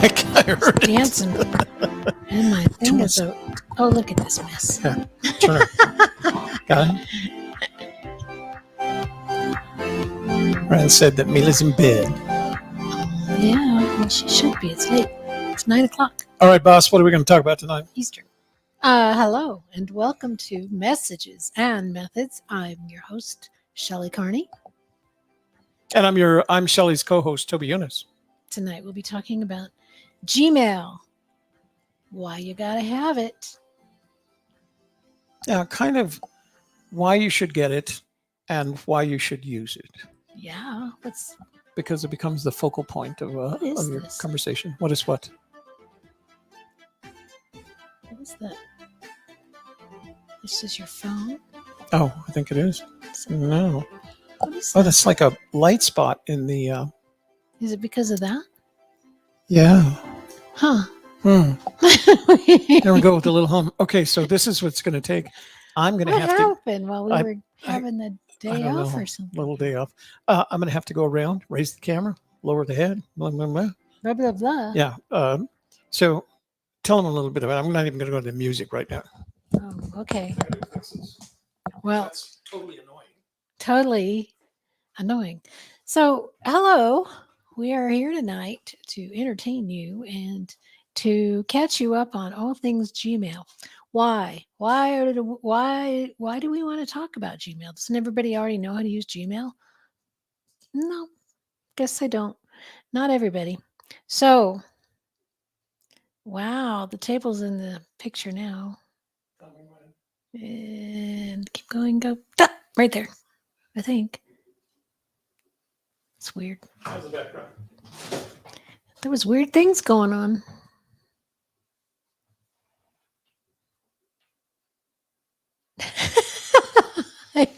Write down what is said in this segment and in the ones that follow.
I heard it. Dancing. And my thing is oh, look at this mess. Yeah. Turn it. Got it? Ryan said that Mila's in bed. Yeah, well, she should be. It's late. It's 9 o'clock All right, boss, what are we going to talk about tonight? Eastern. Hello, and welcome to Messages and Methods. I'm your host, Shelley Carney. And I'm Shelley's co-host, Toby Eunice. Tonight we'll be talking about Gmail. Why you gotta have it. Kind of why you should get it and why you should use it. Yeah, Because it becomes the focal point of your conversation. What is what? What is that? This is your phone? Oh, I think it is. No. What is that? Oh, that's like a light spot in the... Is it because of that? Yeah. Huh. There we go with the little hum. Okay, so this is what's going to take. I'm going to have to... What happened while we were having the day off or something? Little day off. I'm going to have to go around, raise the camera, lower the head, blah, blah, blah. Blah, blah, blah. Yeah. So tell them a little bit about it. I'm not even going to go to the music right now. Oh, okay. Well, that's totally annoying. Totally annoying. So, hello. We are here tonight to entertain you and to catch you up on all things Gmail. Why? Why do we want to talk about Gmail? Doesn't everybody already know how to use Gmail? No, guess I don't. Not everybody. So, wow, the table's in the picture now. And keep going, go. Right there, I think. It's weird. How's the background? There was weird things going on.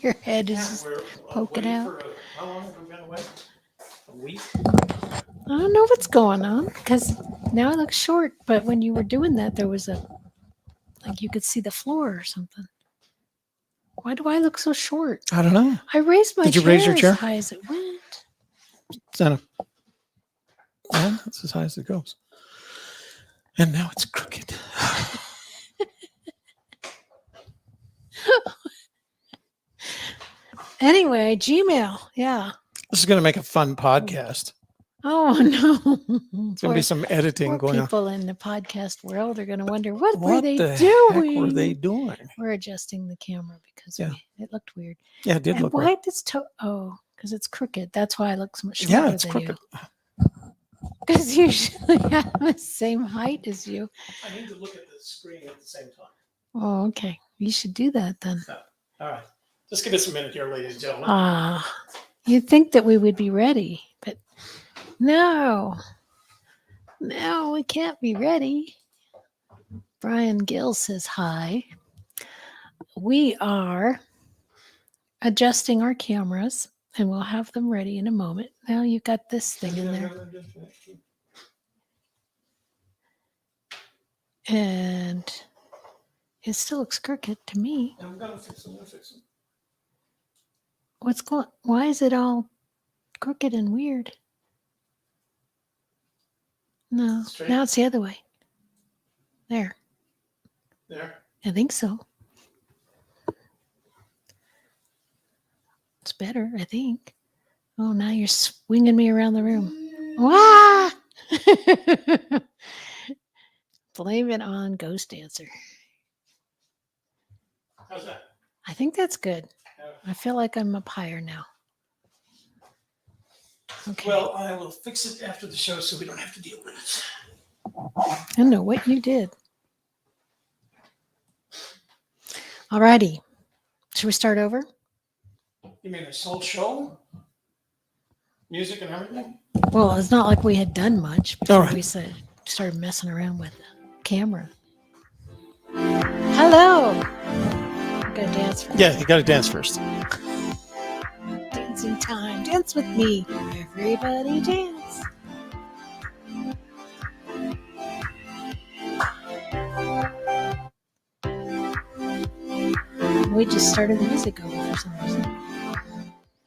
Your head is just poking out. How long have we been away? A week? I don't know what's going on because now I look short, but when you were doing that, there was like you could see the floor or something. Why do I look so short? I don't know. I raised my Did you chair raise your chair? as high as it went. Yeah, that's as high as it goes. And now it's crooked. Anyway, Gmail. Yeah. This is going to make a fun podcast. Oh, no. There's going to be some editing going on. People in the podcast world are going to wonder, what were What they the doing? heck were they doing? We're adjusting the camera because it looked weird. Yeah, it did look why weird. does because it's crooked. That's why I look so much shorter Yeah, it's than crooked. you. Because usually I'm the same height as you. I need to look at the screen at the same time. Oh, okay. You should do that then. All right. Just give us a minute here, ladies and gentlemen. You'd think that we would be ready, but no, we can't be ready. Brian Gill says hi. We are adjusting our cameras and we'll have them ready in a moment. Now you've got this thing in there. And it still looks crooked to me. I'm going to fix it. Why is it all crooked and weird? No, Straight. Now it's the other way. There. I think so. It's better, I think. Oh, now you're swinging me around the room. Wah! Blame it on Ghost Dancer. How's that? I think that's good. I feel like I'm up higher now. Okay. Well, I will fix it after the show so we don't have to deal with it. I don't know what you did. Alrighty. Should we start over? You mean this whole show? Music and everything? Well, it's not like we had done much before right. we started messing around with the camera. Hello. Gotta dance first. Yeah, you got to dance first. Dancing time. Dance with me. Everybody dance. We just started the music over for some reason.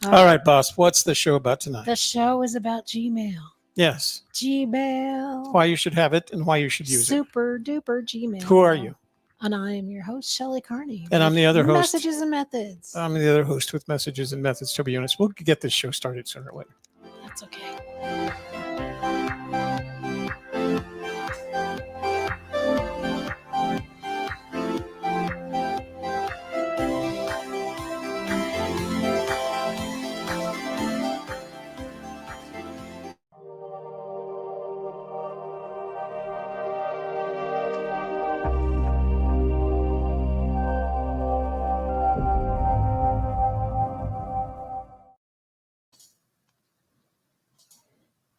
All right, boss. What's the show about tonight? The show is about Gmail. Yes. Gmail. Why you should have it and why you should use it. Super duper Gmail. Who are you? And I am your host, Shelley Carney. And I'm the other host. Messages and methods. I'm the other host with Messages and Methods, Toby Eunice. We'll get this show started sooner or later. That's okay.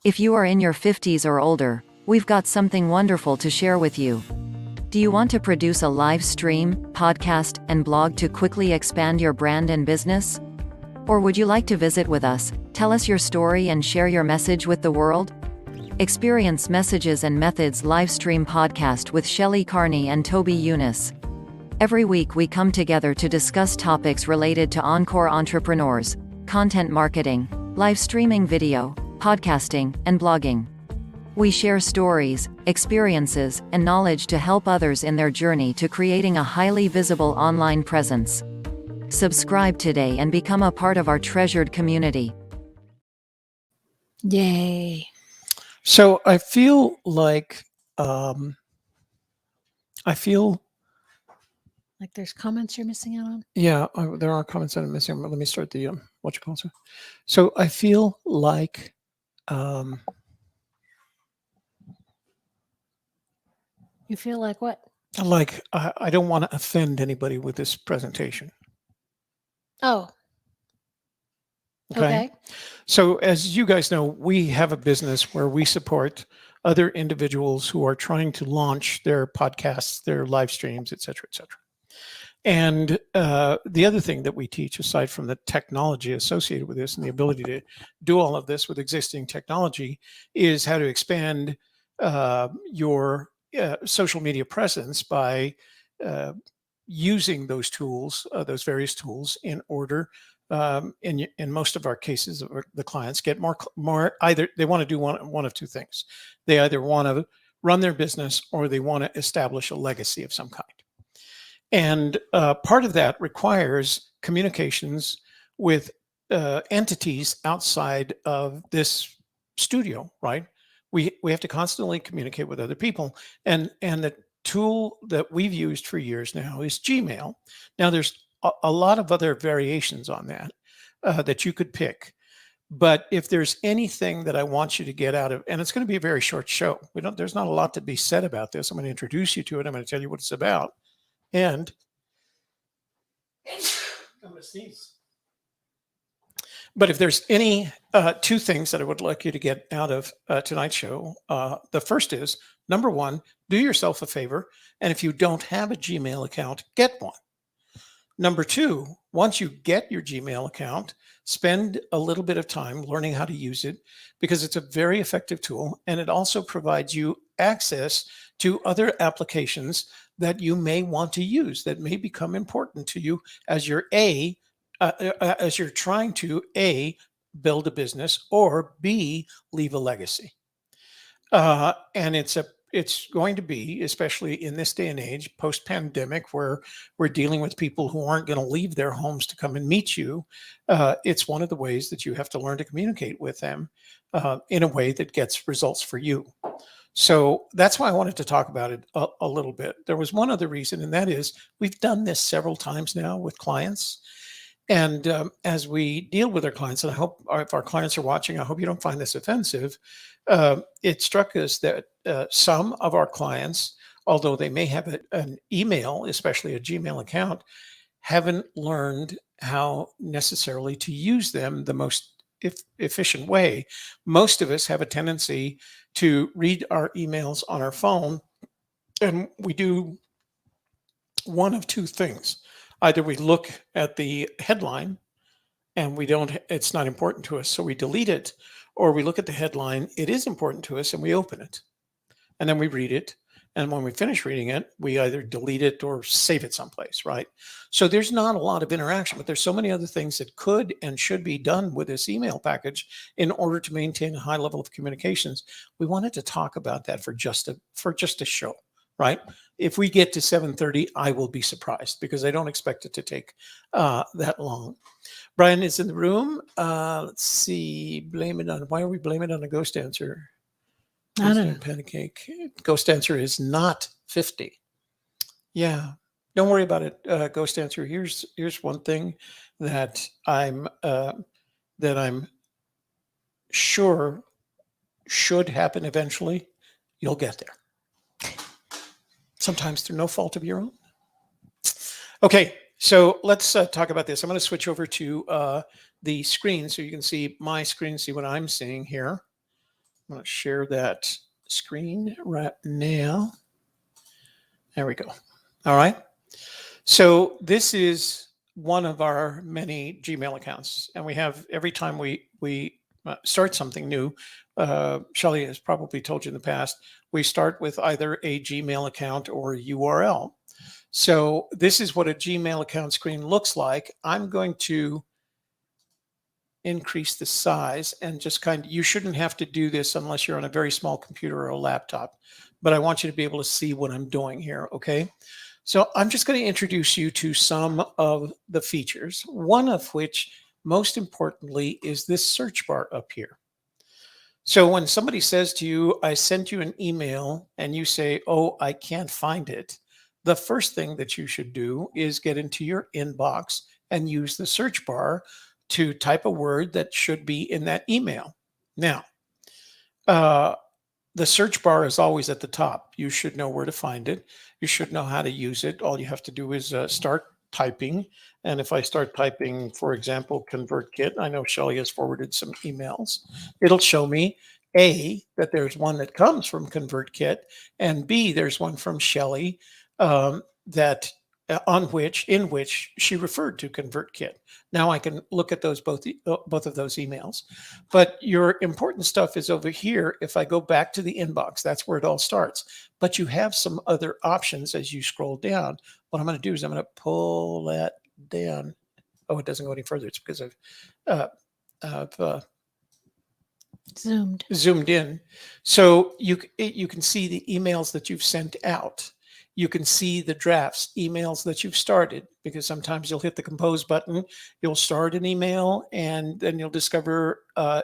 If you are in your 50s or older, we've got something wonderful to share with you. Do you want to produce a live stream, podcast, and blog to quickly expand your brand and business? Or would you like to visit with us, tell us your story and share your message with the world? Experience Messages and Methods live stream podcast with Shelley Carney and Toby Eunice. Every week we come together to discuss topics related to encore entrepreneurs, content marketing, live streaming video, podcasting, and blogging. We share stories, experiences, and knowledge to help others in their journey to creating a highly visible online presence. Subscribe today and become a part of our treasured community. Yay. So I feel like Like there's comments you're missing out on? there are comments that I'm missing. Let me start the what you call it. So I feel like You feel like what? I don't want to offend anybody with this presentation. Oh. Okay. So as you guys know, we have a business where we support other individuals who are trying to launch their podcasts, their live streams, et cetera, et cetera. And the other thing that we teach, aside from the technology associated with this and the ability to do all of this with existing technology, is how to expand your social media presence by using those tools, those various tools, in order, in most of our cases, the clients get more. Either they want to do one of two things: they either want to run their business or they want to establish a legacy of some kind. And part of that requires communications with entities outside of this studio, right? We have to constantly communicate with other people. And the tool that we've used for years now is Gmail. Now, there's a lot of other variations on that that you could pick. But if there's anything that I want you to get out of, and it's going to be a very short show. There's not a lot to be said about this. I'm going to introduce you to it. I'm going to tell you what it's about. And I'm going to sneeze. But if there's any two things that I would like you to get out of tonight's show, the first is, number one, do yourself a favor. And if you don't have a Gmail account, get one. Number two, once you get your Gmail account, spend a little bit of time learning how to use it, because it's a very effective tool. And it also provides you access to other applications that you may want to use, that may become important to you as you're as you're trying to build a business, or B, leave a legacy. And it's going to be, especially in this day and age, post-pandemic, where we're dealing with people who aren't going to leave their homes to come and meet you. It's one of the ways that you have to learn to communicate with them in a way that gets results for you. So that's why I wanted to talk about it a little bit. There was one other reason, and that is we've done this several times now with clients. And as we deal with our clients, and I hope if our clients are watching, I hope you don't find this offensive. It struck us that some of our clients, although they may have an email, especially a Gmail account, haven't learned how necessarily to use them the most efficient way. Most of us have a tendency to read our emails on our phone, and we do one of two things. Either we look at the headline and it's not important to us, so we delete it, or we look at the headline, it is important to us, and we open it. And then we read it, And when we finish reading it, we either delete it or save it someplace, right? So there's not a lot of interaction, but there's so many other things that could and should be done with this email package in order to maintain a high level of communications. We wanted to talk about that for just a show, right? If we get to 7:30, I will be surprised because I don't expect it to take that long. Brian is in the room. Let's see. Why are we blaming it on a ghost answer? I don't know. Pancake. Ghost answer is not 50. Yeah. Don't worry about it. Ghost answer. Here's one thing that I'm sure should happen eventually. You'll get there. Sometimes through no fault of your own. Okay. So let's talk about this. I'm going to switch over to the screen so you can see my screen, see what I'm seeing here. I'm going to share that screen right now. There we go. All right. So this is one of our many Gmail accounts. And we have, every time we start something new, Shelley has probably told you in the past, we start with either a Gmail account or a URL. So this is what a Gmail account screen looks like. I'm going to increase the size and just you shouldn't have to do this unless you're on a very small computer or a laptop, but I want you to be able to see what I'm doing here. Okay. So I'm just going to introduce you to some of the features, one of which most importantly is this search bar up here. So when somebody says to you, I sent you an email, and you say, oh, I can't find it, the first thing that you should do is get into your inbox and use the search bar to type a word that should be in that email. Now, the search bar is always at the top. You should know where to find it. You should know how to use it. All you have to do is start typing. And if I start typing, for example, ConvertKit, I know Shelley has forwarded some emails. It'll show me A, that there's one that comes from ConvertKit, and B, there's one from Shelley that in which she referred to ConvertKit. Now I can look at those both of those emails. But your important stuff is over here. If I go back to the inbox, that's where it all starts. But you have some other options as you scroll down. What I'm going to do is I'm going to pull that down. Oh, it doesn't go any further. It's because I've zoomed in. So you can see the emails that you've sent out. You can see the drafts, emails that you've started, because sometimes you'll hit the compose button, you'll start an email, and then you'll discover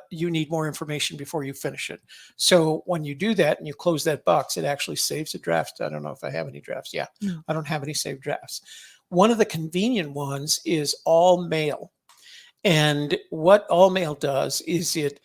you need more information before you finish it. So when you do that and you close that box, it actually saves a draft. I don't know if I have any drafts. Yeah, no. I don't have any saved drafts. One of the convenient ones is all mail. And what all mail does is it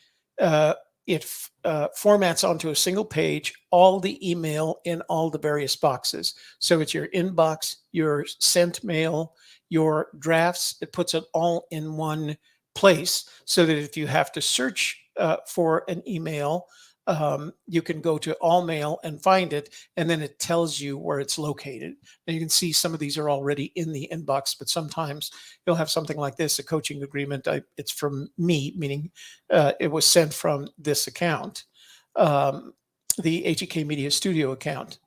formats onto a single page all the email in all the various boxes. So it's your inbox, your sent mail, your drafts. It puts it all in one place so that if you have to search for an email, you can go to all mail and find it, and then it tells you where it's located. And you can see some of these are already in the inbox, but sometimes you'll have something like this, a coaching agreement. It's from me, meaning it was sent from this account, the HEK Media Studio account.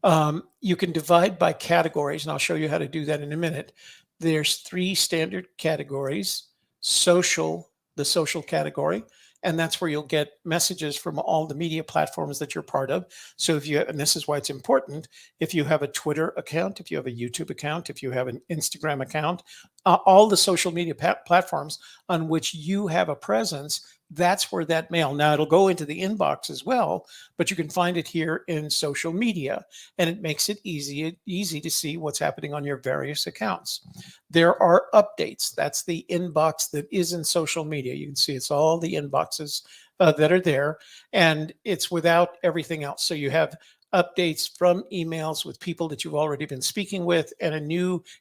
You can divide by categories, and I'll show you how to do that in a minute. There's 3 standard categories: social, the social category, and that's where you'll get messages from all the media platforms that you're part of. So if you, and this is why it's important, if you have a Twitter account, if you have a YouTube account, if you have an Instagram account, all the social media platforms on which you have a presence, that's where that mail. Now it'll go into the inbox as well, but you can find it here in social media, and it makes it easy to see what's happening on your various accounts. There are updates. That's the inbox that is in social media. You can see it's all the inboxes that are there, and it's without everything else. So you have updates from emails with people that you've already been speaking with, and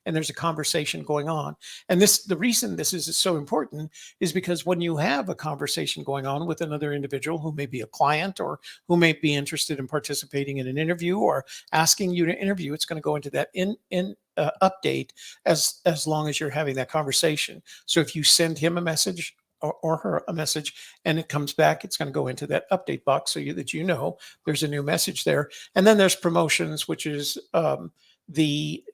there's a conversation going on. And the reason this is so important is because when you have a conversation going on with another individual who may be a client or who may be interested in participating in an interview or asking you to interview, it's going to go into that update as long as you're having that conversation. So if you send him a message or her a message, and it comes back, it's going to go into that update box so that you know there's a new message there. And then there's promotions, which is the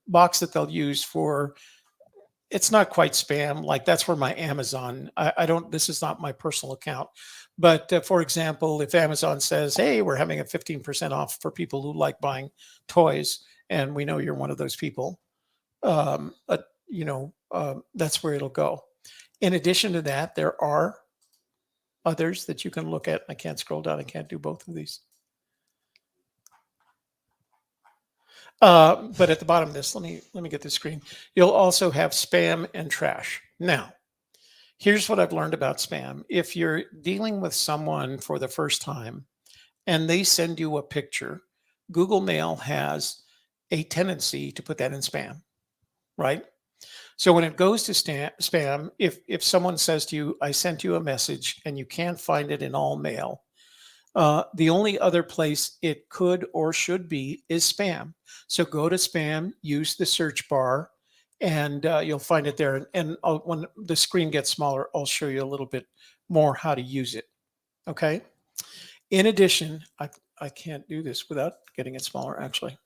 box that they'll use for, it's not quite spam. Like that's where my Amazon, I don't, this is not my personal account. But for example, if Amazon says, hey, we're having a 15% off for people who like buying toys, and we know you're one of those people, that's where it'll go. In addition to that, there are others that you can look at. I can't scroll down. I can't do both of these. But at the bottom of this, let me get the screen. You'll also have spam and trash. Now, here's what I've learned about spam. If you're dealing with someone for the first time and they send you a picture, Google Mail has a tendency to put that in spam, right? So when it goes to spam, if someone says to you, I sent you a message and you can't find it in all mail, the only other place it could or should be is spam. So go to spam, use the search bar, and you'll find it there. And when the screen gets smaller, I'll show you a little bit more how to use it. Okay. In addition, I can't do this without getting it smaller, actually.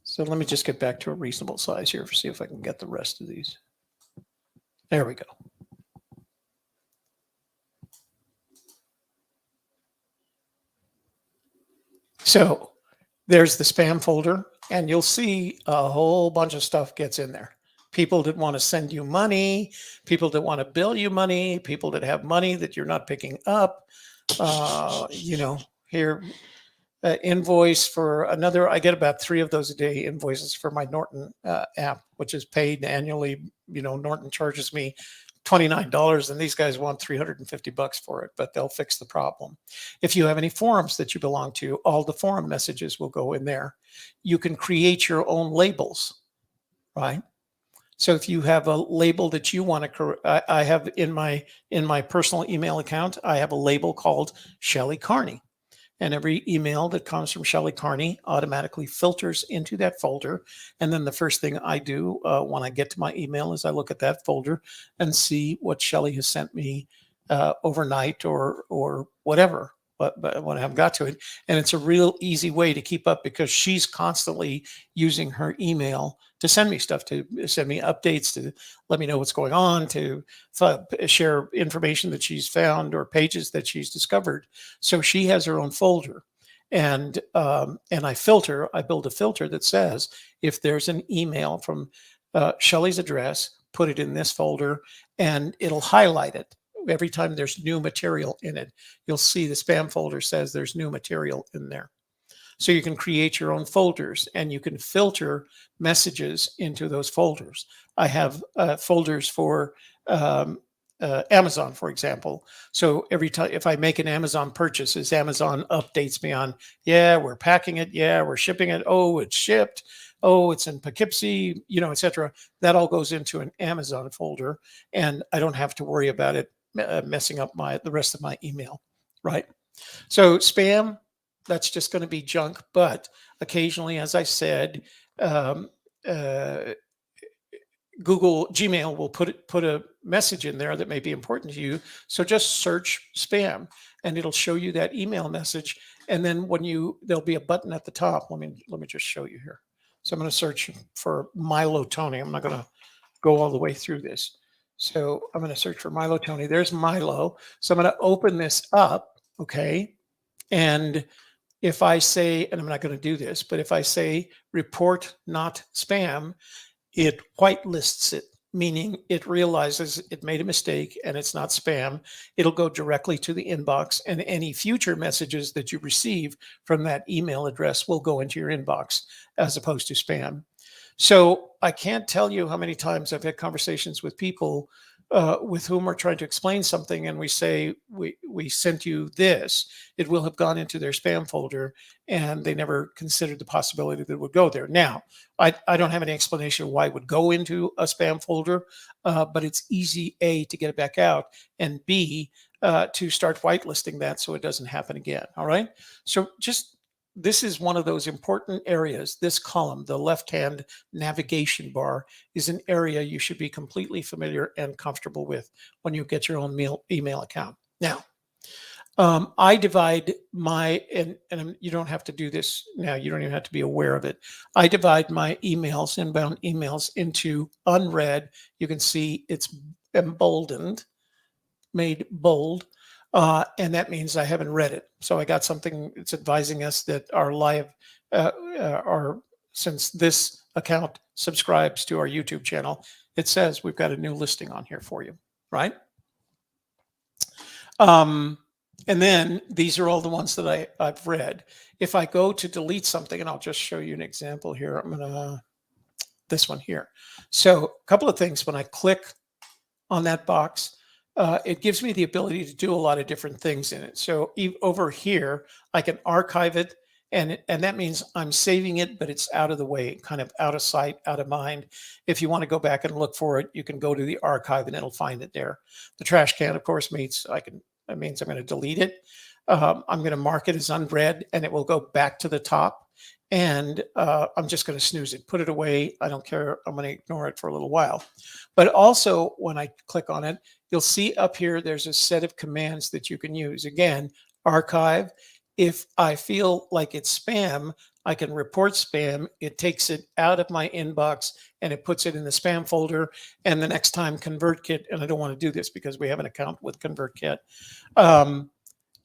So let me just get back to a reasonable size here, see if I can get the rest of these. There we go. So there's the spam folder, and you'll see a whole bunch of stuff gets in there. People that want to send you money, people that want to bill you money, people that have money that you're not picking up. Here, invoice for another, I get about 3 of those a day, invoices for my Norton app, which is paid annually. Norton charges me $29, and these guys want $350 for it, but they'll fix the problem. If you have any forums that you belong to, all the forum messages will go in there. You can create your own labels, right? So if you have a label that you want to, I have in my personal email account, I have a label called Shelley Carney. And every email that comes from Shelley Carney automatically filters into that folder. And then the first thing I do when I get to my email is I look at that folder and see what Shelley has sent me overnight or whatever, but when I've got to it. And it's a real easy way to keep up because she's constantly using her email to send me stuff, to send me updates, to let me know what's going on, to share information that she's found or pages that she's discovered. So she has her own folder, and I build a filter that says if there's an email from Shelley's address, put it in this folder, and it'll highlight it. Every time there's new material in it, you'll see the spam folder says there's new material in there. So you can create your own folders and you can filter messages into those folders. I have folders for Amazon, for example. So every time, if I make an Amazon purchase, as Amazon updates me on, yeah, we're packing it. Yeah, we're shipping it. Oh, it's shipped. Oh, it's in Poughkeepsie, etc. That all goes into an Amazon folder, and I don't have to worry about it messing up the rest of my email, right? So spam, that's just going to be junk. But occasionally, as I said, Gmail will put a message in there that may be important to you. So just search spam, and it'll show you that email message. And then there'll be a button at the top. Let me just show you here. So I'm going to search for Milo Tony. I'm not going to go all the way through this. So I'm going to search for Milo Tony. There's Milo. So I'm going to open this up, okay? And if I say, and I'm not going to do this, but if I say report not spam, it whitelists it, meaning it realizes it made a mistake and it's not spam. It'll go directly to the inbox, and any future messages that you receive from that email address will go into your inbox as opposed to spam. So I can't tell you how many times I've had conversations with people with whom we're trying to explain something, and we say, we sent you this. It will have gone into their spam folder, and they never considered the possibility that it would go there. Now, I don't have any explanation why it would go into a spam folder, but it's easy, A, to get it back out, and B, to start whitelisting that so it doesn't happen again. All right. So just this is one of those important areas. This column, the left-hand navigation bar, is an area you should be completely familiar and comfortable with when you get your own email account. Now, I divide my, and you don't have to do this now. You don't even have to be aware of it. I divide my emails, inbound emails, into unread. You can see it's emboldened, made bold. And that means I haven't read it. So I got something that's advising us that our live, since this account subscribes to our YouTube channel, it says we've got a new listing on here for you, right? And then these are all the ones that I've read. If I go to delete something, and I'll just show you an example here. I'm gonna, this one here. So a couple of things, when I click on that box, it gives me the ability to do a lot of different things in it. So over here, I can archive it, and that means I'm saving it, but it's out of the way, kind of out of sight, out of mind. If you want to go back and look for it, you can go to the archive and it'll find it there. The trash can, of course, means that means I'm going to delete it. I'm going to mark it as unread, and it will go back to the top. And I'm just going to snooze it, put it away. I don't care. I'm going to ignore it for a little while. But also, when I click on it, you'll see up here, there's a set of commands that you can use. Again, archive. If I feel like it's spam, I can report spam. It takes it out of my inbox and it puts it in the spam folder. And the next time ConvertKit, and I don't want to do this because we have an account with ConvertKit. The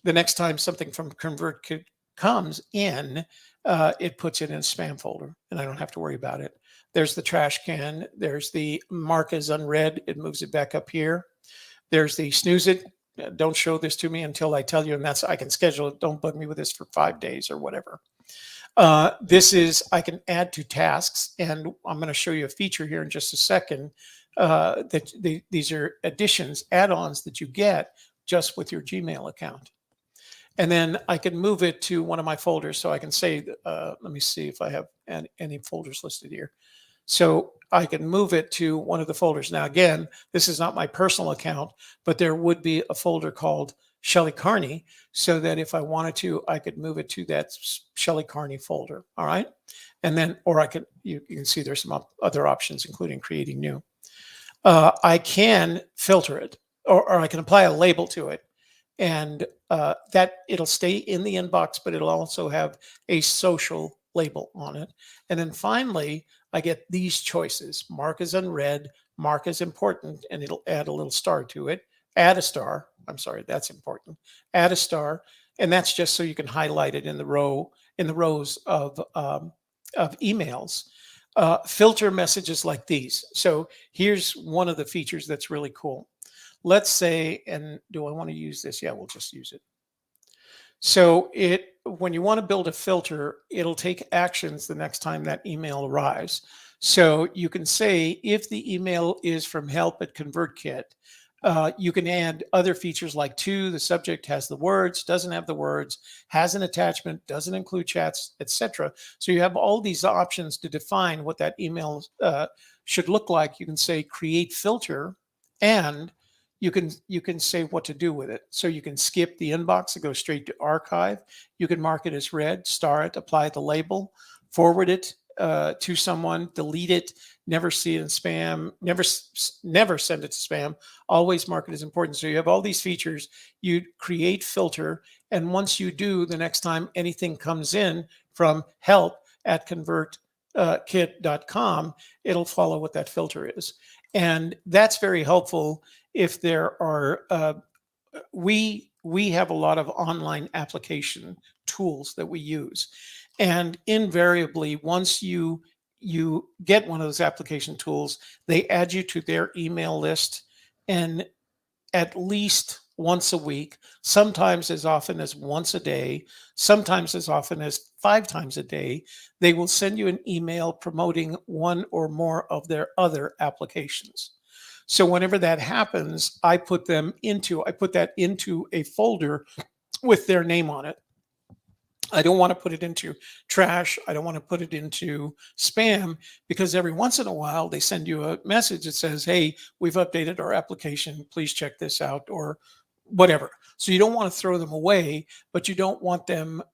next time something from ConvertKit comes in, it puts it in a spam folder and I don't have to worry about it. There's the trash can. There's the mark as unread. It moves it back up here. There's the snooze it. Don't show this to me until I tell you, and that's, I can schedule it. Don't bug me with this for 5 days or whatever. This is, I can add to tasks, and I'm going to show you a feature here in just a second. These are additions, add-ons that you get just with your Gmail account. And then I can move it to one of my folders. So I can say, let me see if I have any folders listed here. So I can move it to one of the folders. Now, again, this is not my personal account, but there would be a folder called Shelly Carney, so that if I wanted to, I could move it to that Shelly Carney folder. All right. And then, or I could, you can see there's some other options, including creating new. I can filter it, or I can apply a label to it. And that it'll stay in the inbox, but it'll also have a social label on it. And then finally, I get these choices: mark as unread, mark as important, and it'll add a little star to it. Add a star. I'm sorry, that's important. Add a star, and that's just so you can highlight it in the rows of emails. Filter messages like these. So here's one of the features that's really cool. Let's say, and do I want to use this? Yeah, we'll just use it. So when you want to build a filter, it'll take actions the next time that email arrives. So you can say, if the email is from help@ConvertKit, you can add other features like to, the subject has the words, doesn't have the words, has an attachment, doesn't include chats, etc. So you have all these options to define what that email should look like. You can say create filter, and you can say what to do with it. So you can skip the inbox and go straight to archive. You can mark it as read, star it, apply the label, forward it to someone, delete it, never see it in spam, never send it to spam, always mark it as important. So you have all these features. You create filter, and once you do, the next time anything comes in from help@convertkit.com, it'll follow what that filter is. And that's very helpful if there are, we have a lot of online application tools that we use. And invariably, once you get one of those application tools, they add you to their email list, and at least once a week, sometimes as often as once a day, sometimes as often as 5 times a day, they will send you an email promoting one or more of their other applications. So whenever that happens, I put that into a folder with their name on it. I don't want to put it into trash. I don't want to put it into spam, because every once in a while they send you a message that says, hey, we've updated our application. Please check this out, or whatever. So you don't want to throw them away, but you don't want to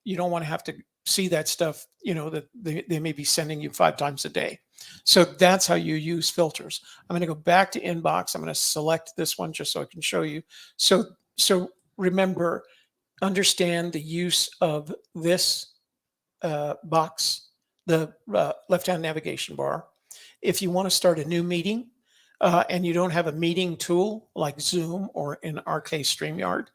have to see that stuff, that they may be sending you 5 times a day. So that's how you use filters. I'm going to go back to inbox. I'm going to select this one just so I can show you. So remember, understand the use of this box, the left-hand navigation bar. If you want to start a new meeting and you don't have a meeting tool like Zoom or in our case, StreamYard,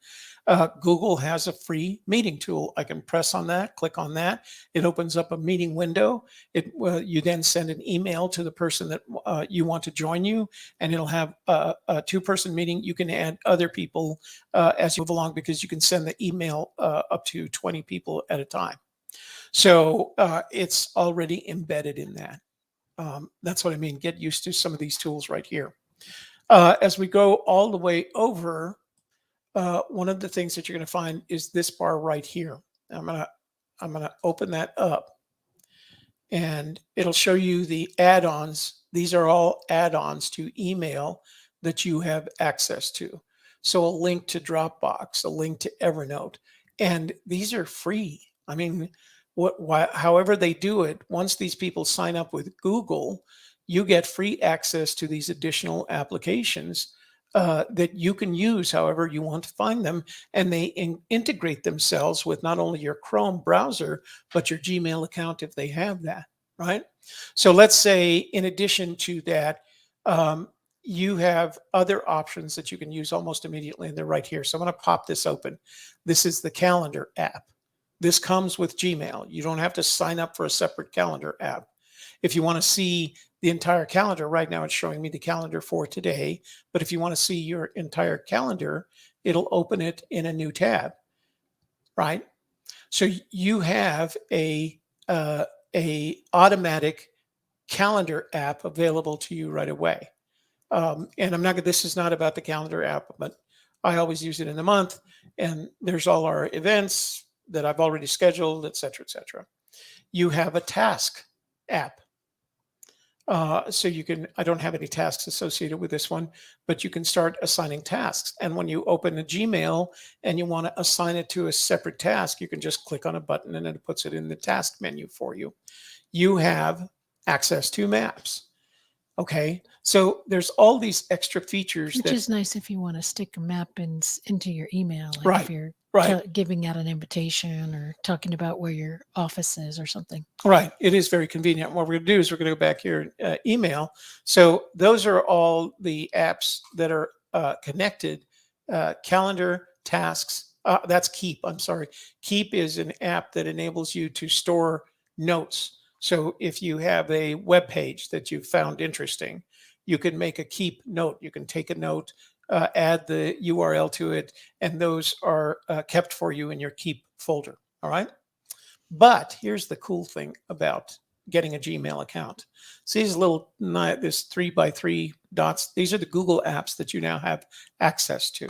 Google has a free meeting tool. I can press on that, click on that. It opens up a meeting window. You then send an email to the person that you want to join you, and it'll have a two-person meeting. You can add other people as you move along because you can send the email up to 20 people at a time. So it's already embedded in that. That's what I mean. Get used to some of these tools right here. As we go all the way over, one of the things that you're going to find is this bar right here. I'm gonna open that up, and it'll show you the add-ons. These are all add-ons to email that you have access to. So a link to Dropbox, a link to Evernote, and these are free. I mean, however they do it, once these people sign up with Google, you get free access to these additional applications that you can use however you want to find them, and they integrate themselves with not only your Chrome browser, but your Gmail account if they have that, right? So let's say in addition to that, you have other options that you can use almost immediately, and they're right here. So I'm going to pop this open. This is the calendar app. This comes with Gmail. You don't have to sign up for a separate calendar app. If you want to see the entire calendar, right now it's showing me the calendar for today. But if you want to see your entire calendar, it'll open it in a new tab, right? So you have a automatic calendar app available to you right away. And this is not about the calendar app, but I always use it in the month. And there's all our events that I've already scheduled, et cetera, et cetera. You have a task app. So you can, I don't have any tasks associated with this one, but you can start assigning tasks. And when you open a Gmail and you want to assign it to a separate task, you can just click on a button and it puts it in the task menu for you. You have access to maps. Okay, so there's all these extra features. Which is nice if you want to stick a map into your email, like Right, if you're right. giving out an invitation or talking about where your office is or something. Right. It is very convenient. What we're going to do is we're going to go back here, email. So those are all the apps that are connected. Calendar, tasks. That's Keep. I'm sorry. Keep is an app that enables you to store notes. So if you have a web page that you found interesting, you can make a Keep note. You can take a note, add the URL to it, and those are kept for you in your Keep folder. All right. But here's the cool thing about getting a Gmail account. See these little, this 3x3 dots? These are the Google apps that you now have access to.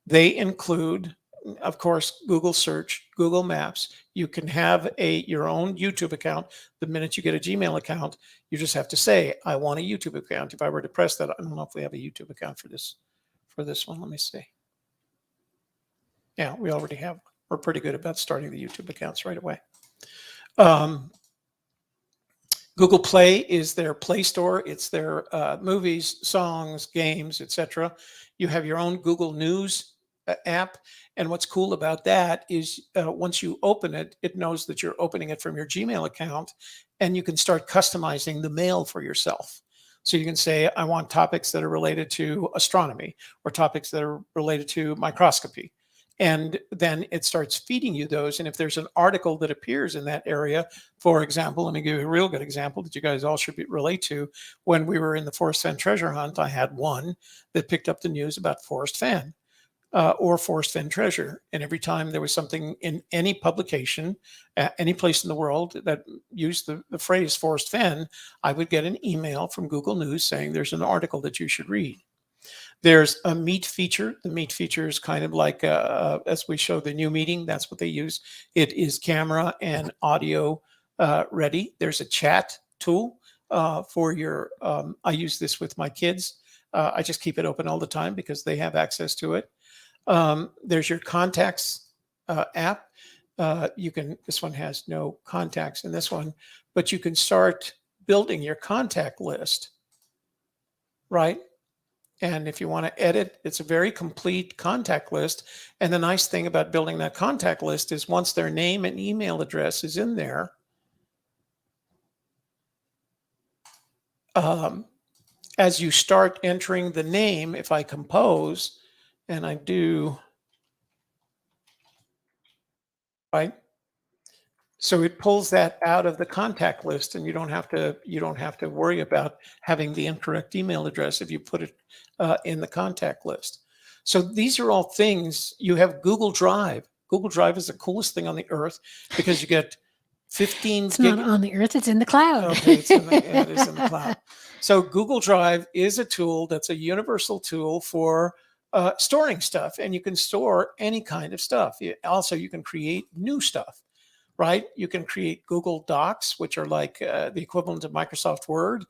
They include, of course, Google Search, Google Maps. You can have your own YouTube account. The minute you get a Gmail account, you just have to say, I want a YouTube account. If I were to press that, I don't know if we have a YouTube account for this one. Let me see. Yeah, we already have. We're pretty good about starting the YouTube accounts right away. Google Play is their Play Store. It's their movies, songs, games, etc. You have your own Google News app. And what's cool about that is once you open it, it knows that you're opening it from your Gmail account, and you can start customizing the mail for yourself. So you can say, I want topics that are related to astronomy or topics that are related to microscopy. And then it starts feeding you those. And if there's an article that appears in that area, for example, let me give you a real good example that you guys all should relate to. When we were in the Forrest Fenn treasure hunt, I had one that picked up the news about Forrest Fenn or Forrest Fenn treasure. And every time there was something in any publication, any place in the world that used the phrase Forrest Fenn, I would get an email from Google News saying there's an article that you should read. There's a meet feature. The meet feature is kind of like, as we show the new meeting, that's what they use. It is camera and audio ready. There's a chat tool for your, I use this with my kids. I just keep it open all the time because they have access to it. There's your contacts app. this one has no contacts in this one, but you can start building your contact list, right? And if you want to edit, it's a very complete contact list. And the nice thing about building that contact list is once their name and email address is in there, as you start entering the name, if I compose and I do, right? So it pulls that out of the contact list, and you don't have to worry about having the incorrect email address if you put it in the contact list. So these are all things. You have Google Drive. Google Drive is the coolest thing on the earth because you get 15 It's not on the earth, it's in the cloud. Okay, it is in the cloud. So Google Drive is a tool that's a universal tool for storing stuff, and you can store any kind of stuff. Also, you can create new stuff, right? You can create Google Docs, which are like the equivalent of Microsoft Word.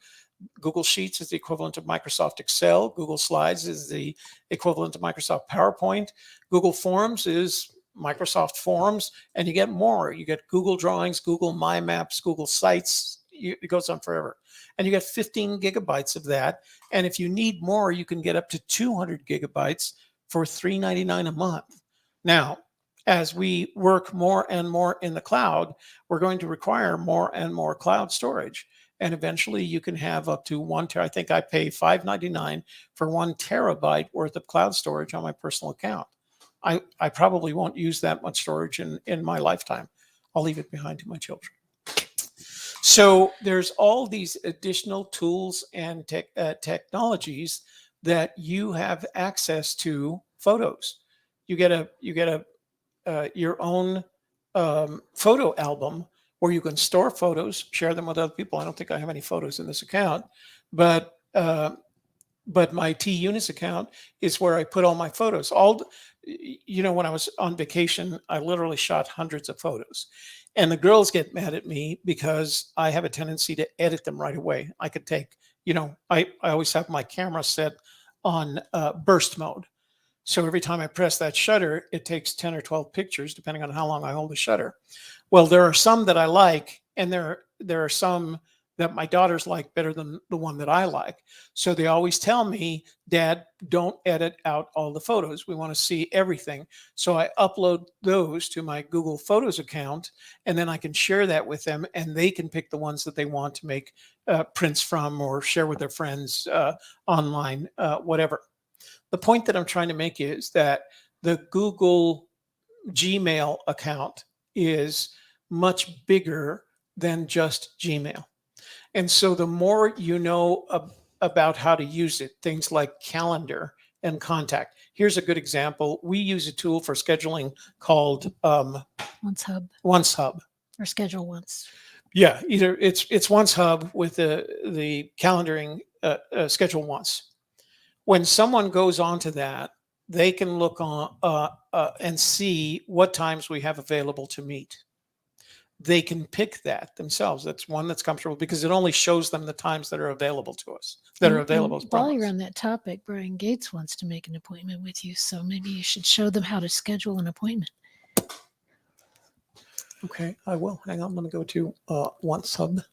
Google Sheets is the equivalent of Microsoft Excel. Google Slides is the equivalent of Microsoft PowerPoint. Google Forms is Microsoft Forms, and you get more. You get Google Drawings, Google My Maps, Google Sites. It goes on forever. And you get 15 gigabytes of that. And if you need more, you can get up to 200 gigabytes for $3.99 a month. Now, as we work more and more in the cloud, we're going to require more and more cloud storage. And eventually you can have up to I think I pay $5.99 for 1 terabyte worth of cloud storage on my personal account. I probably won't use that much storage in my lifetime. I'll leave it behind to my children. So there's all these additional tools and technologies that you have access to photos. You get your own photo album where you can store photos, share them with other people. I don't think I have any photos in this account, but my T-Unis account is where I put all my photos. When I was on vacation, I literally shot hundreds of photos. And the girls get mad at me because I have a tendency to edit them right away. I could take, I always have my camera set on burst mode. So every time I press that shutter, it takes 10 or 12 pictures, depending on how long I hold the shutter. Well, there are some that I like, and there are some that my daughters like better than the one that I like. So they always tell me, Dad, don't edit out all the photos. We want to see everything. So I upload those to my Google Photos account, and then I can share that with them, and they can pick the ones that they want to make prints from or share with their friends online, whatever. The point that I'm trying to make is that the Google Gmail account is much bigger than just Gmail. And so the more you know about how to use it, things like calendar and contact. Here's a good example. We use a tool for scheduling called OnceHub. Or Schedule Once. Yeah, either it's OnceHub with the calendaring Schedule Once. When someone goes onto that, they can look on and see what times we have available to meet. They can pick that themselves. That's one that's comfortable because it only shows them the times that are available to us, that are available. While you're on that topic, Brian Gates wants to make an appointment with you, so maybe you should show them how to schedule an appointment. Okay, I will. Hang on, I'm going to go to OnceHub.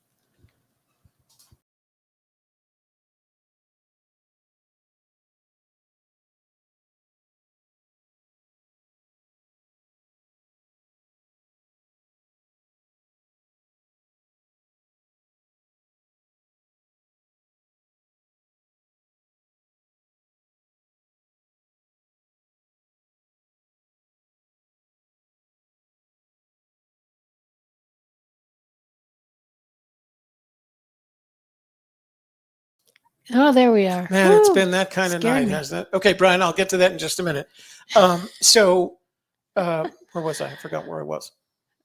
Oh, there we are. Man, it's been that kind of night, hasn't it? Okay, Brian, I'll get to that in just a minute. Where was I? I forgot where I was.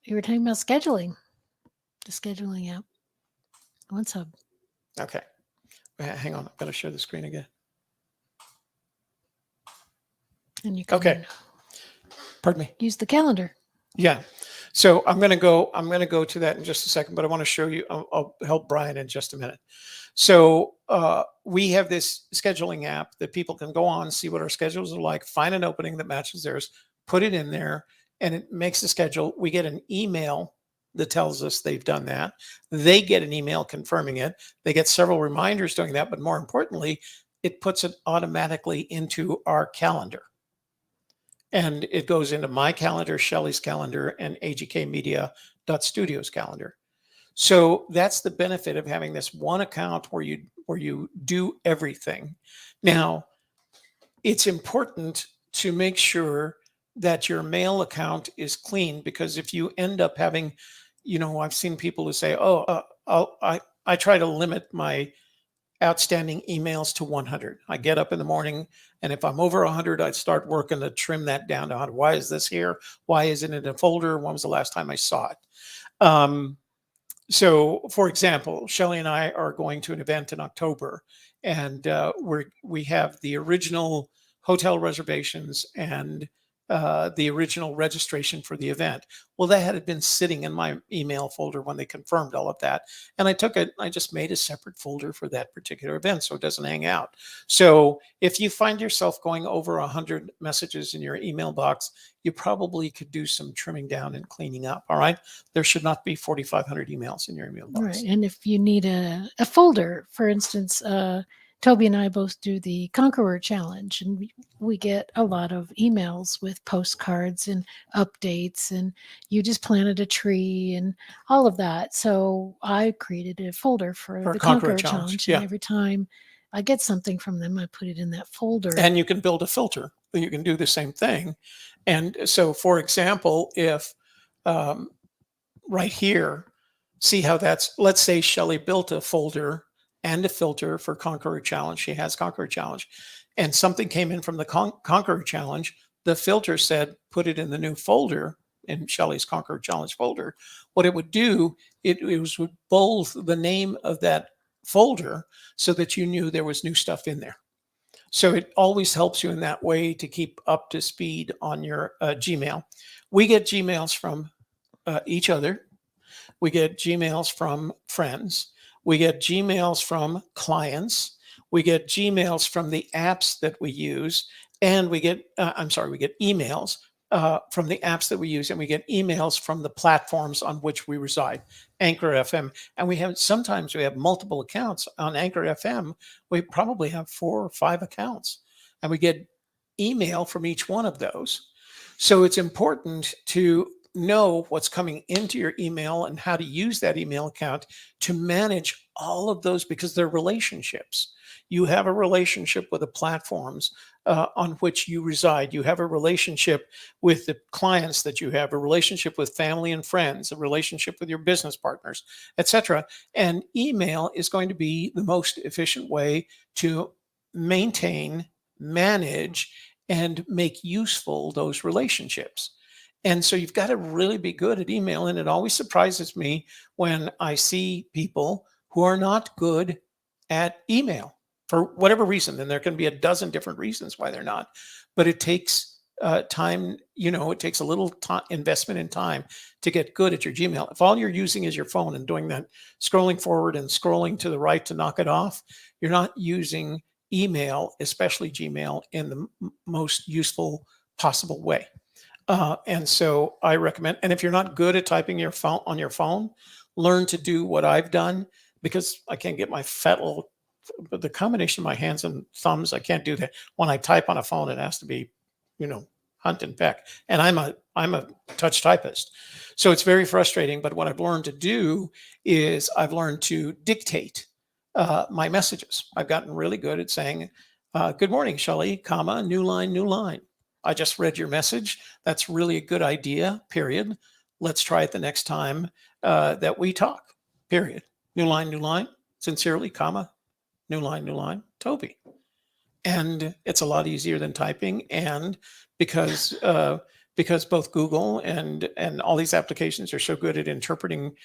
You were talking about scheduling. The scheduling app. OnceHub. Okay. Hang on. I've got to share the screen again. And you can Pardon me. use the calendar. Yeah. So I'm going to go to that in just a second, but I want to show you, I'll help Brian in just a minute. So we have this scheduling app that people can go on, see what our schedules are like, find an opening that matches theirs, put it in there, and it makes the schedule. We get an email that tells us they've done that. They get an email confirming it. They get several reminders doing that, but more importantly, it puts it automatically into our calendar. And it goes into my calendar, Shelley's calendar, and agkmedia.studio's calendar. So that's the benefit of having this one account where you do everything. Now, it's important to make sure that your mail account is clean, because if you end up having, I've seen people who say, "Oh, I try to limit my outstanding emails to 100. I get up in the morning, and if I'm over 100, I start working to trim that down to 100. Why is this here? Why isn't it in a folder? When was the last time I saw it?" So, for example, Shelley and I are going to an event in October, and we have the original hotel reservations and the original registration for the event. Well, that had been sitting in my email folder when they confirmed all of that, and I just made a separate folder for that particular event so it doesn't hang out. So, if you find yourself going over 100 messages in your email box, you probably could do some trimming down and cleaning up. All right. There should not be 4,500 emails in your email box. Right. And if you need a folder, for instance, Toby and I both do the Conqueror Challenge, and we get a lot of emails with postcards and updates, and you just planted a tree and all of that. So I created a folder for the Conqueror Challenge. Yeah. And every time I get something from them, I put it in that folder. And you can build a filter. You can do the same thing. And so, for example, if right here, see how let's say Shelley built a folder and a filter for Conqueror Challenge. She has Conqueror Challenge, and something came in from the Conqueror Challenge. The filter said, put it in the new folder, in Shelley's Conqueror Challenge folder. What it would do, it would bold the name of that folder so that you knew there was new stuff in there. So it always helps you in that way to keep up to speed on your Gmail. We get Gmails from each other. We get Gmails from friends. We get Gmails from clients. We get Gmails from the apps that we use. And we get emails from the apps that we use. And we get emails from the platforms on which we reside, Anchor FM. And sometimes we have multiple accounts on Anchor FM. We probably have 4 or 5 accounts. And we get email from each one of those. So it's important to know what's coming into your email and how to use that email account to manage all of those, because they're relationships. You have a relationship with the platforms on which you reside. You have a relationship with the clients that you have, a relationship with family and friends, a relationship with your business partners, etc. And email is going to be the most efficient way to maintain, manage, and make useful those relationships. And so you've got to really be good at email. And it always surprises me when I see people who are not good at email for whatever reason. And there can be a dozen different reasons why they're not. But it takes time, it takes a little investment in time to get good at your Gmail. If all you're using is your phone and doing that, scrolling forward and scrolling to the right to knock it off, you're not using email, especially Gmail, in the most useful possible way. And so I recommend, and if you're not good at typing on your phone, learn to do what I've done, because I can't get my fat little, but the combination of my hands and thumbs, I can't do that. When I type on a phone, it has to be, hunt and peck. And I'm a touch typist. So it's very frustrating. But what I've learned to do is I've learned to dictate my messages. I've gotten really good at saying, good morning, Shelley, comma, new line, new line. I just read your message. That's really a good idea, period. Let's try it the next time that we talk, period. New line, sincerely, comma, new line, Toby. And it's a lot easier than typing. And because both Google and all these applications are so good at interpreting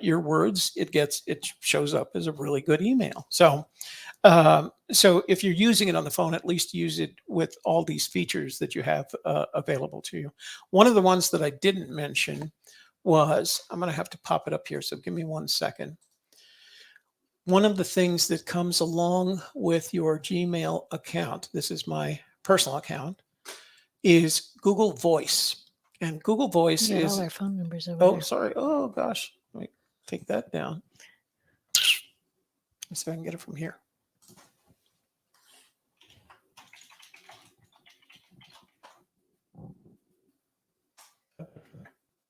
your words, it shows up as a really good email. So if you're using it on the phone, at least use it with all these features that you have available to you. One of the ones that I didn't mention was, I'm going to have to pop it up here, so give me 1 second. One of the things that comes along with your Gmail account, this is my personal account, is Google Voice. And Google Voice We got all is, our phone numbers over oh, there. sorry. Oh, gosh. Let me take that down. Let's see if I can get it from here.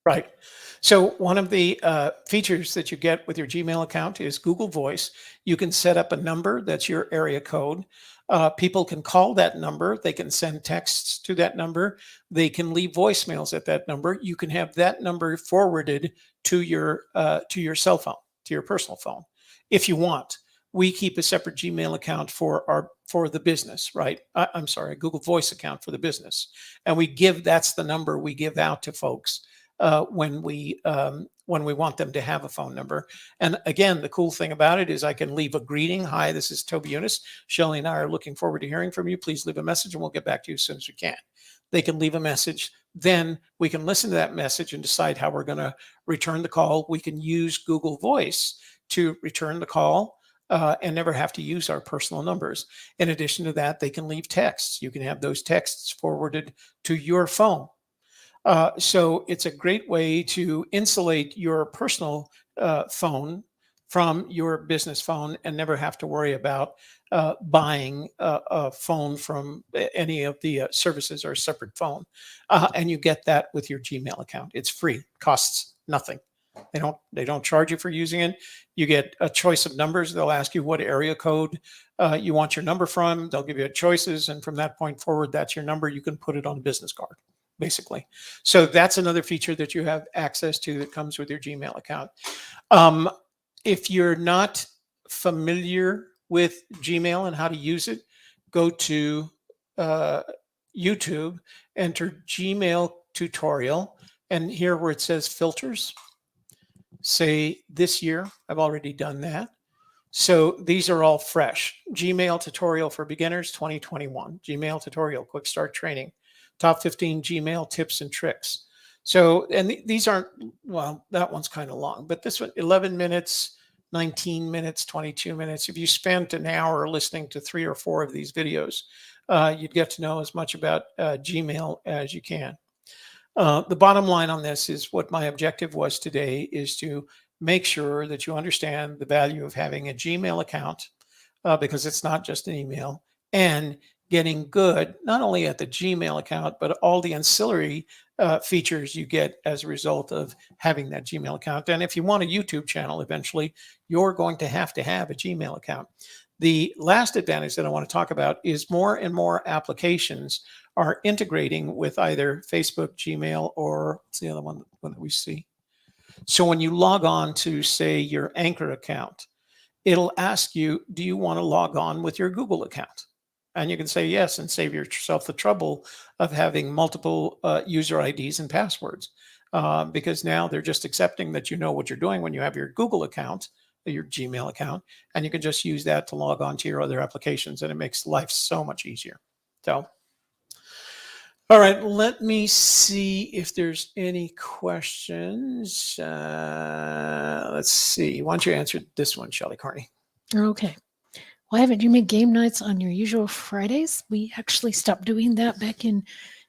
Right. So one of the features that you get with your Gmail account is Google Voice. You can set up a number that's your area code. People can call that number. They can send texts to that number. They can leave voicemails at that number. You can have that number forwarded to your cell phone, to your personal phone, if you want. We keep a separate Gmail account for the business, right? I'm sorry, a Google Voice account for the business, and that's the number we give out to folks when we want them to have a phone number. And again, the cool thing about it is I can leave a greeting. Hi, this is Toby Eunice. Shelley and I are looking forward to hearing from you. Please leave a message and we'll get back to you as soon as we can. They can leave a message. Then we can listen to that message and decide how we're going to return the call. We can use Google Voice to return the call and never have to use our personal numbers. In addition to that, they can leave texts. You can have those texts forwarded to your phone. So it's a great way to insulate your personal phone from your business phone and never have to worry about buying a phone from any of the services or a separate phone. And you get that with your Gmail account. It's free, costs nothing. They don't charge you for using it. You get a choice of numbers. They'll ask you what area code you want your number from. They'll give you choices, and from that point forward, that's your number. You can put it on a business card, basically. So that's another feature that you have access to that comes with your Gmail account. If you're not familiar with Gmail and how to use it, go to YouTube, enter Gmail tutorial, and here where it says filters, say this year. I've already done that. So these are all fresh. Gmail tutorial for beginners 2021. Gmail tutorial, quick start training. Top 15 Gmail tips and tricks. So, and these aren't, well, that one's kind of long, but this one, 11 minutes, 19 minutes, 22 minutes. If you spent an hour listening to 3 or 4 of these videos, you'd get to know as much about Gmail as you can. The bottom line on this is what my objective was today is to make sure that you understand the value of having a Gmail account because it's not just an email, and getting good not only at the Gmail account, but all the ancillary features you get as a result of having that Gmail account. And if you want a YouTube channel eventually, you're going to have a Gmail account. The last advantage that I want to talk about is more and more applications are integrating with either Facebook, Gmail, or what's the other one that we see? So when you log on to, say, your Anchor account, it'll ask you, do you want to log on with your Google account? And you can say yes and save yourself the trouble of having multiple user IDs and passwords because now they're just accepting that you know what you're doing when you have your Google account, your Gmail account, and you can just use that to log on to your other applications, and it makes life so much easier. So, all right, let me see if there's any questions. Let's see. Why don't you answer this one, Shelley Carney? Okay. Why haven't you made game nights on your usual Fridays? We actually stopped doing that back in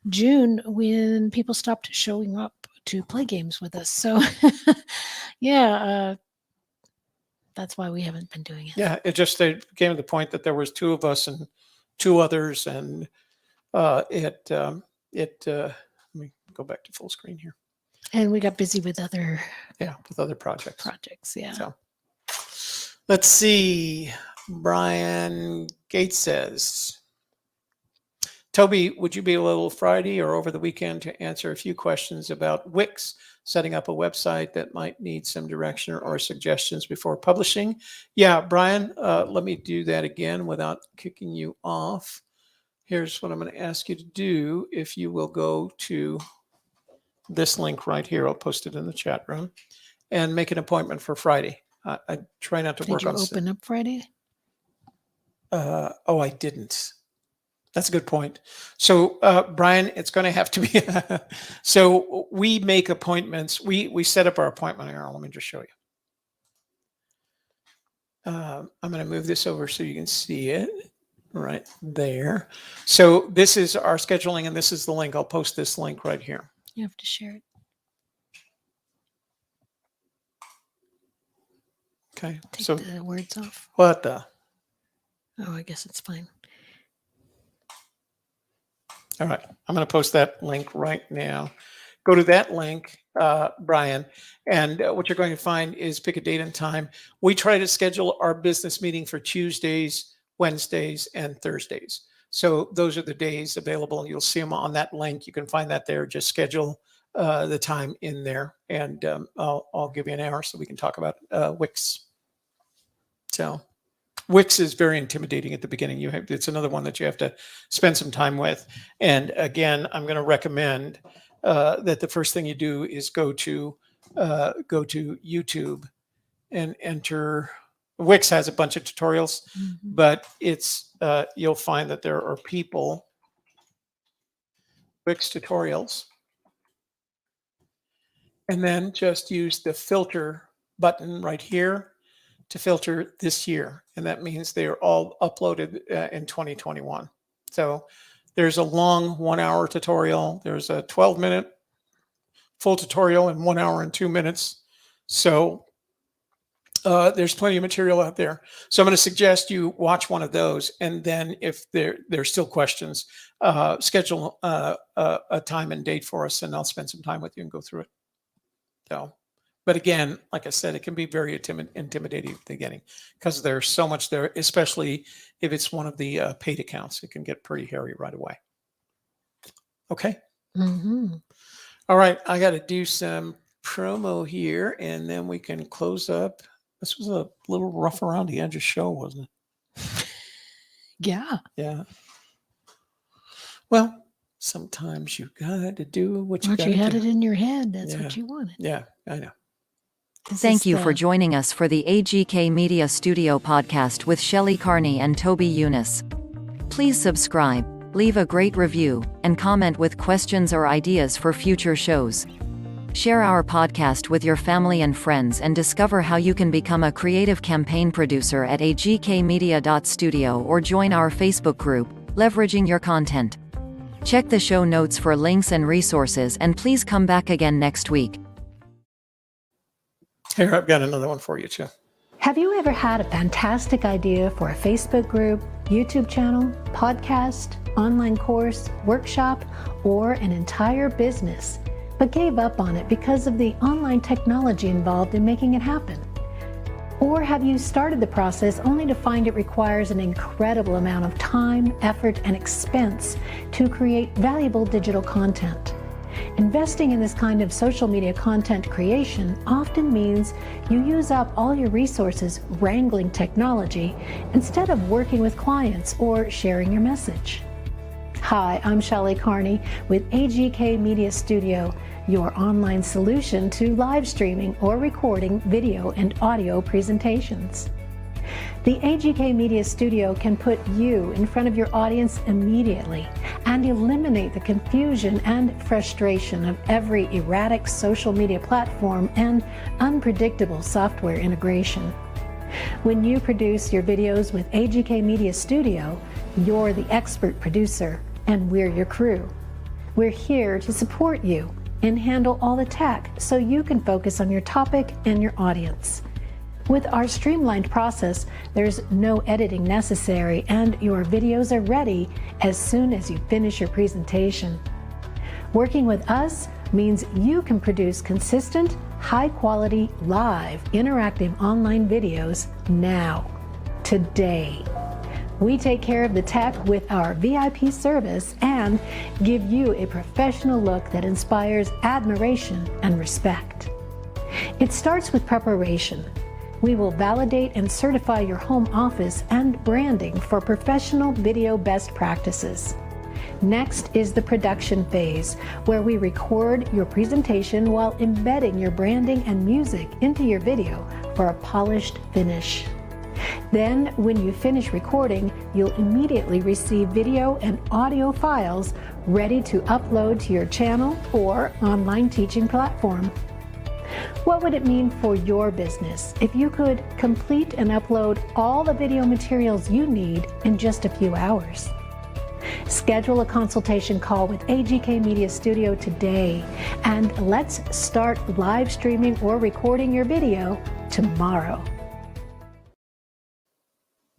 June when people stopped showing up to play games with us. So, yeah, that's why we haven't been doing it. Yeah, it just came to the point that there was 2 of us and 2 others, and let me go back to full screen here. And we got busy with other projects. Yeah. So let's see. Brian Gates says, Toby, would you be available Friday or over the weekend to answer a few questions about Wix, setting up a website that might need some direction or suggestions before publishing? Yeah, Brian, let me do that again without kicking you off. Here's what I'm going to ask you to do. If you will go to this link right here, I'll post it in the chat room, and make an appointment for Friday. I try not to work on. Did you open up Friday? Oh, I didn't. That's a good point. So, Brian, it's going to have to be. So we make appointments. We set up our appointment here. Let me just show you. I'm going to move this over so you can see it right there. So this is our scheduling, and this is the link. I'll post this link right here. You have to share it. Okay. Take So the words off. what the? Oh, I guess it's fine. All right. I'm going to post that link right now. Go to that link, Brian, and what you're going to find is pick a date and time. We try to schedule our business meeting for Tuesdays, Wednesdays, and Thursdays. So those are the days available, and you'll see them on that link. You can find that there. Just schedule the time in there, and I'll give you an hour so we can talk about Wix. So Wix is very intimidating at the beginning. It's another one that you have to spend some time with. And again, I'm going to recommend that the first thing you do is go to YouTube and enter. Wix has a bunch of tutorials, but it's you'll find that there are people Wix tutorials, and then just use the filter button right here to filter this year, and that means they are all uploaded in 2021. So there's a long 1 hour tutorial. There's a 12-minute full tutorial in 1 hour and 2 minutes. So there's plenty of material out there. So I'm going to suggest you watch one of those, and then if there's still questions, schedule a time and date for us, and I'll spend some time with you and go through it. So. But again, like I said, it can be very intimidating at the beginning because there's so much there, especially if it's one of the paid accounts. It can get pretty hairy right away. Okay. All right. I got to do some promo here, and then we can close up. This was a little rough around the edges show, wasn't it? Yeah. Yeah. Well, sometimes you got to do what you got to do. You had it in your head. That's what you wanted. Yeah, I know. Thank you for joining us for the AGK Media Studio podcast with Shelley Carney and Toby Eunice. Please subscribe, leave a great review, and comment with questions or ideas for future shows. Share our podcast with your family and friends and discover how you can become a creative campaign producer at agkmedia.studio or join our Facebook group, Leveraging Your Content. Check the show notes for links and resources, and please come back again next week. Here, I've got another one for you, too. Have you ever had a fantastic idea for a Facebook group, YouTube channel, podcast, online course, workshop, or an entire business, but gave up on it because of the online technology involved in making it happen? Or have you started the process only to find it requires an incredible amount of time, effort, and expense to create valuable digital content? Investing in this kind of social media content creation often means you use up all your resources wrangling technology instead of working with clients or sharing your message. Hi, I'm Shelley Carney with AGK Media Studio, your online solution to live streaming or recording video and audio presentations. The AGK Media Studio can put you in front of your audience immediately and eliminate the confusion and frustration of every erratic social media platform and unpredictable software integration. When you produce your videos with AGK Media Studio, you're the expert producer and we're your crew. We're here to support you and handle all the tech so you can focus on your topic and your audience. With our streamlined process, there's no editing necessary and your videos are ready as soon as you finish your presentation. Working with us means you can produce consistent, high-quality, live, interactive online videos now, today. We take care of the tech with our VIP service and give you a professional look that inspires admiration and respect. It starts with preparation. We will validate and certify your home office and branding for professional video best practices. Next is the production phase, where we record your presentation while embedding your branding and music into your video for a polished finish. Then, when you finish recording, you'll immediately receive video and audio files ready to upload to your channel or online teaching platform. What would it mean for your business if you could complete and upload all the video materials you need in just a few hours? Schedule a consultation call with AGK Media Studio today, and let's start live streaming or recording your video tomorrow.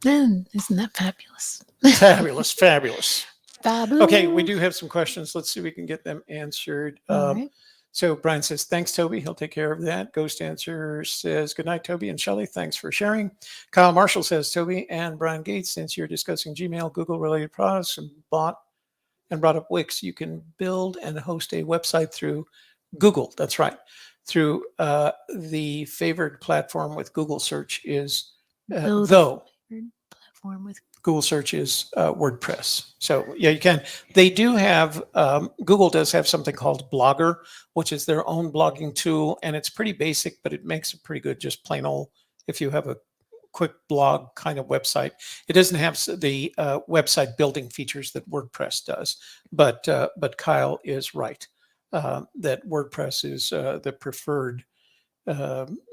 And isn't that fabulous? Fabulous, fabulous. Fabulous. Okay, we do have some questions. Let's see if we can get them answered. All right. So Brian says, thanks, Toby. He'll take care of that. Ghost Answer says, good night, Toby and Shelley. Thanks for sharing. Kyle Marshall says, Toby and Brian Gates, since you're discussing Gmail, Google-related products, and brought up Wix, you can build and host a website through Google. That's right. Through the favored platform with Google search is, Platform with Google search is WordPress. So yeah, you can. They do have, Google does have something called Blogger, which is their own blogging tool. And it's pretty basic, but it makes it pretty good, just plain old, if you have a quick blog kind of website. It doesn't have the website building features that WordPress does. But Kyle is right, that WordPress is the preferred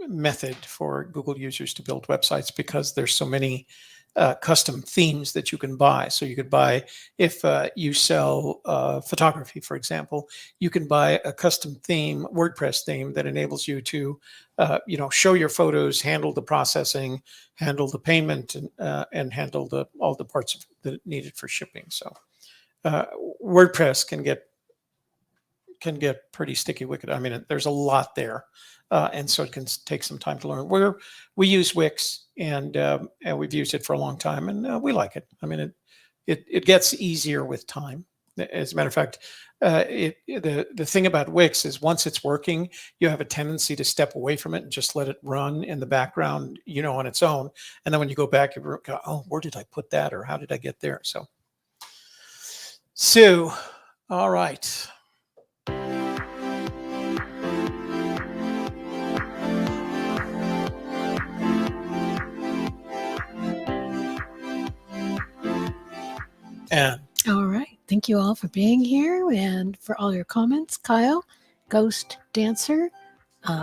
method for Google users to build websites, because there's so many custom themes that you can buy. So you could buy, if you sell photography, for example, you can buy a custom theme, WordPress theme, that enables you to, show your photos, handle the processing, handle the payment, and handle all the parts that are needed for shipping. So WordPress can get pretty sticky wicked. I mean, there's a lot there. And so it can take some time to learn. We use Wix, and we've used it for a long time, and we like it. I mean, it gets easier with time. As a matter of fact, the thing about Wix is, once it's working, you have a tendency to step away from it and just let it run in the background, on its own. And then when you go back, you go, oh, where did I put that, or how did I get there? So all right. And all right. Thank you all for being here and for all your comments. Kyle, Ghost Dancer,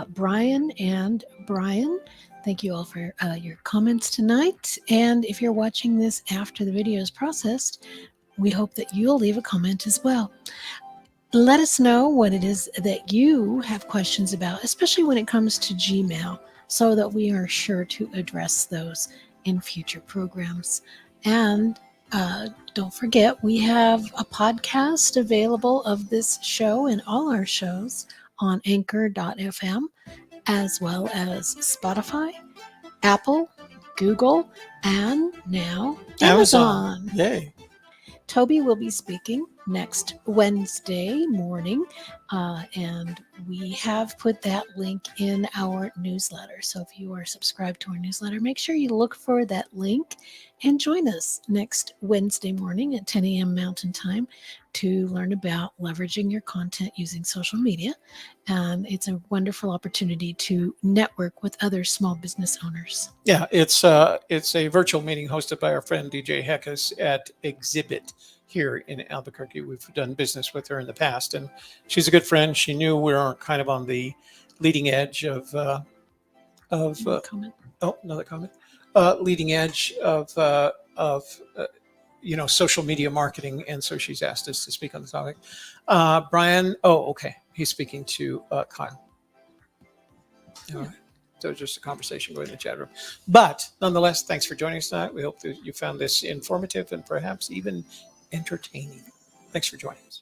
Brian, and Brian. Thank you all for your comments tonight. And if you're watching this after the video is processed, we hope that you'll leave a comment as well. Let us know what it is that you have questions about, especially when it comes to Gmail, so that we are sure to address those in future programs. And don't forget, we have a podcast available of this show and all our shows on anchor.fm, as well as Spotify, Apple, Google, and now Amazon. Yay. Toby will be speaking next Wednesday morning, and we have put that link in our newsletter. So if you are subscribed to our newsletter, make sure you look for that link and join us next Wednesday morning at 10 a.m. Mountain Time to learn about leveraging your content using social media. And it's a wonderful opportunity to network with other small business owners. Yeah, it's a virtual meeting hosted by our friend DJ Heckus at Exhibit here in Albuquerque. We've done business with her in the past, and she's a good friend. She knew we were kind of on the leading edge of Comment. Oh, another comment. Leading edge of social media marketing, and so she's asked us to speak on the topic. Brian, okay, he's speaking to Kyle. All right. So just a conversation going in the chat room. But nonetheless, thanks for joining us tonight. We hope that you found this informative and perhaps even entertaining. Thanks for joining us.